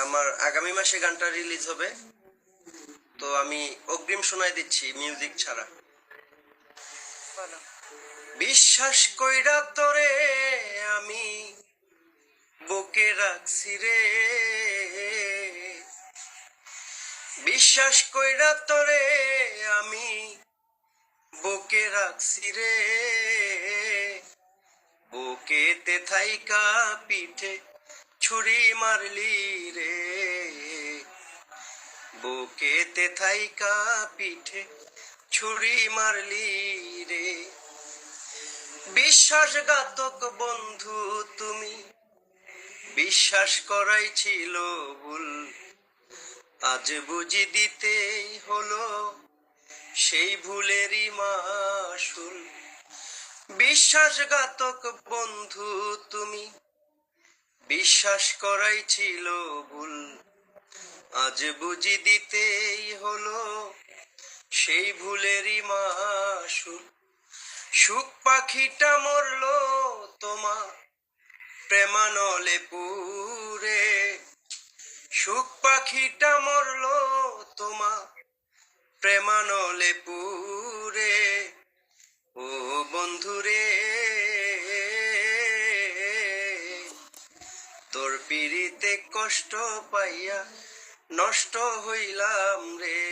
আমার আগামী মাসে গানটা রিলিজ হবে, তো আমি অগ্রিম শোনায় দিচ্ছি মিউজিক ছাড়া। বলো। বিশ্বাস কইরা তোরে আমি বুকে রাখছি রে, বিশ্বাস কইরা তোরে আমি বুকে রাখছি রে, বুকেতে থাইকা পিঠে ছুরি মারলি রে, বুকেতে থাইকা পিঠে ছুরি মারলি রে। বিশ্বাসঘাতক বন্ধু তুমি, বিশ্বাস করাই ছিল ভুল, আজ বুঝি দিতেই হলো সেই ভুলেরই মাসুল। বিশ্বাসঘাতক বন্ধু তুমি, বিশ্বাস করাই ছিল ভুল, আজ বুঝি দিতেই হলো সেই ভুলেরই মাসুল। সুখ পাখিটা মরলো তোমার প্রেমানলে পুরে, সুখ পাখিটা মরলো তোমার প্রেমানলে পুরে, ও বন্ধুরে তোর পিড়িতে কষ্ট পাইয়া নষ্ট হইলাম রে,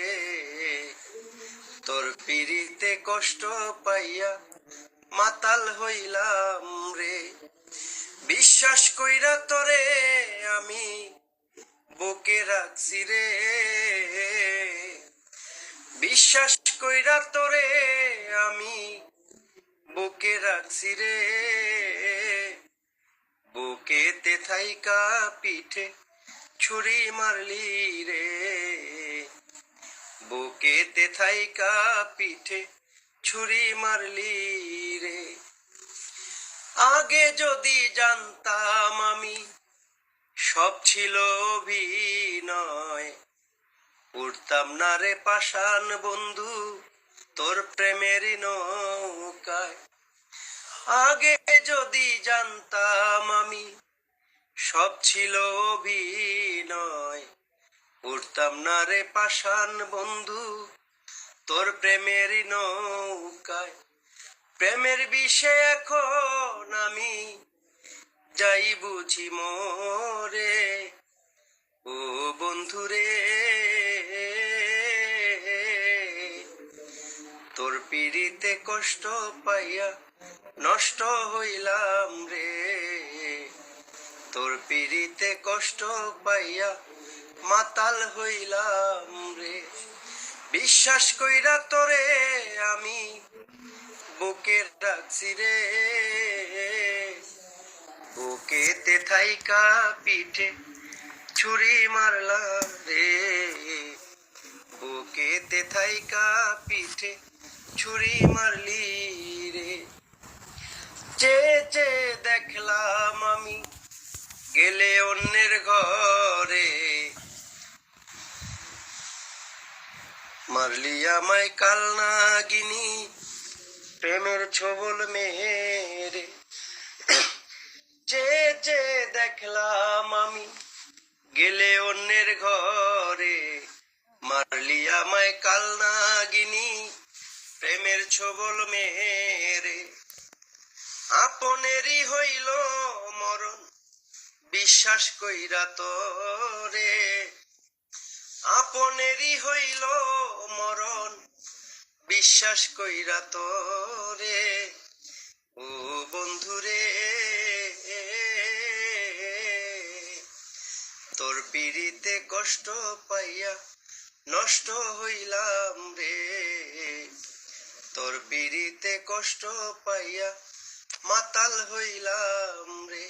তোর পিড়িতে কষ্ট পাইয়া মাতাল হইলাম রে। বিশ্বাস কইরা তোরে আমি বুকে রাখছি রে, বিশ্বাস কইরা তোরে আমি বুকে রাখছি রে, বুকেতে থাইকা পিঠে ছুরি মারলি রে, বুকেতে থাইকা পিঠে ছুরি মারলি রে। আগে যদি জানতাম আমি সব ছিল অভিনয়, উঠতাম না রে পাষাণ বন্ধু তোর প্রেমের নৌকায়। আগে যদি জানতাম আমি সব ছিল অভিনয়, উঠতাম না রে পাষাণ বন্ধু তোর প্রেমের নৌকায়। প্রেমের বিষে এখন আমি যাই বুঝি মোরে, ও বন্ধুরে তোর পিড়িতে কষ্ট পাইয়া নষ্ট হইলাম রে, তোর পিড়িতে কষ্ট পাইয়া মাতাল হইলাম রে। বিশ্বাস কইরা তোরে আমি বুকে রাখছি রে, বুকেতে থাইকা পিঠে ছুরি মারলাম রে, বুকেতে থাইকা পিঠে ছুরি মারলি রে। যে যে দেখলাম আমি গেলে অন্যের ঘরে, মারলি আমায় কাল নাগিনী প্রেমের ছবল মেরে। যে যে দেখলাম আমি গেলে অন্যের ঘরে, মারলি আমায় কাল নাগিনী প্রেমের ছবল মেরে। আপনেরই হইল মরণ বিশ্বাস কইরা তোরে, আপনেরই হইল মরণ বিশ্বাস কইরা তোরে, ও বন্ধুরে তোর পিড়িতে কষ্ট পাইয়া নষ্ট হইলাম রে, তোর পিড়িতে কষ্ট পাইয়া মাতাল হইলাম রে।